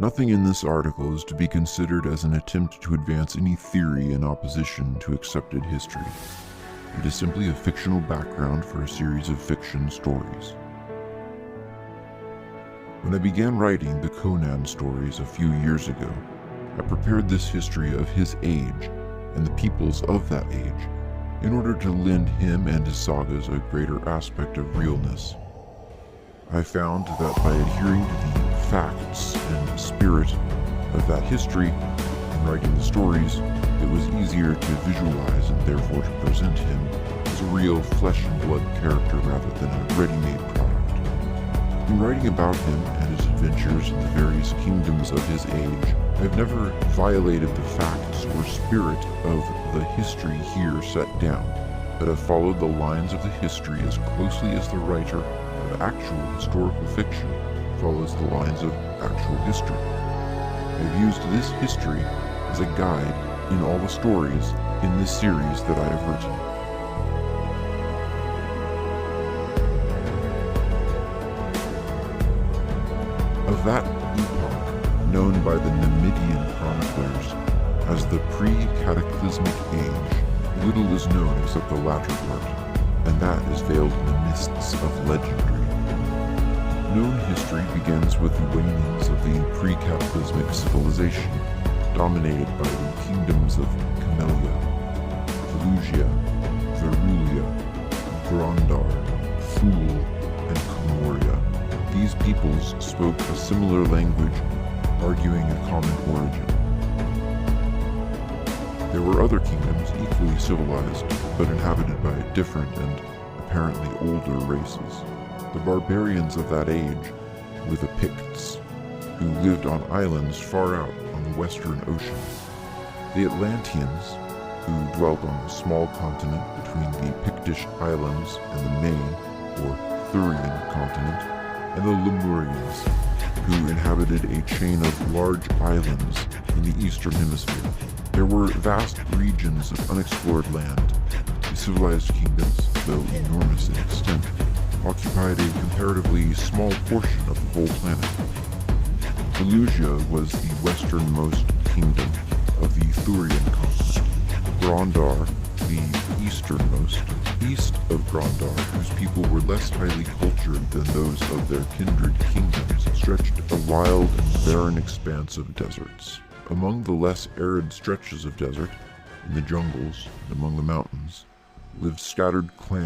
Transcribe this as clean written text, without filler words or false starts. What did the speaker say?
Nothing in this article is to be considered as an attempt to advance any theory in opposition to accepted history. It is simply a fictional background for a series of fiction stories. When I began writing the Conan stories a few years ago, I prepared this history of his age and the peoples of that age in order to lend him and his sagas a greater aspect of realness. I found that by adhering to the facts and spirit of that history and writing the stories, it was easier to visualize and therefore to present him as a real flesh and blood character rather than a ready-made product. In writing about him and his adventures in the various kingdoms of his age, I have never violated the facts or spirit of the history here set down, but have followed the lines of the history as closely as the writer of actual historical fiction follows the lines of actual history. I have used this history as a guide in all the stories in this series that I have written. Of that epoch, known by the Numidian chroniclers as the pre-cataclysmic age, little is known except the latter part, and that is veiled in the mists of legendary. Known history begins with the wanings of the pre-cataclysmic civilization, dominated by the kingdoms of Camellia, Volusia, Verulia, Grondar, Thule, and Comoria. These peoples spoke a similar language, arguing a common origin. There were other kingdoms equally civilized, but inhabited by different and apparently older races. The barbarians of that age were the Picts, who lived on islands far out on the western ocean. The Atlanteans, who dwelt on a small continent between the Pictish Islands and the main, or Thurian continent, and the Lemurians, who inhabited a chain of large islands in the eastern hemisphere. There were vast regions of unexplored land. The civilized kingdoms, though enormous in extent, occupied a comparatively small portion of the whole planet. Volusia was the westernmost kingdom of the Thurian continent. Grondar, the easternmost, east of Grondar, whose people were less highly cultured than those of their kindred kingdoms, stretched a wild and barren expanse of deserts. Among the less arid stretches of desert, in the jungles and among the mountains, lived scattered clans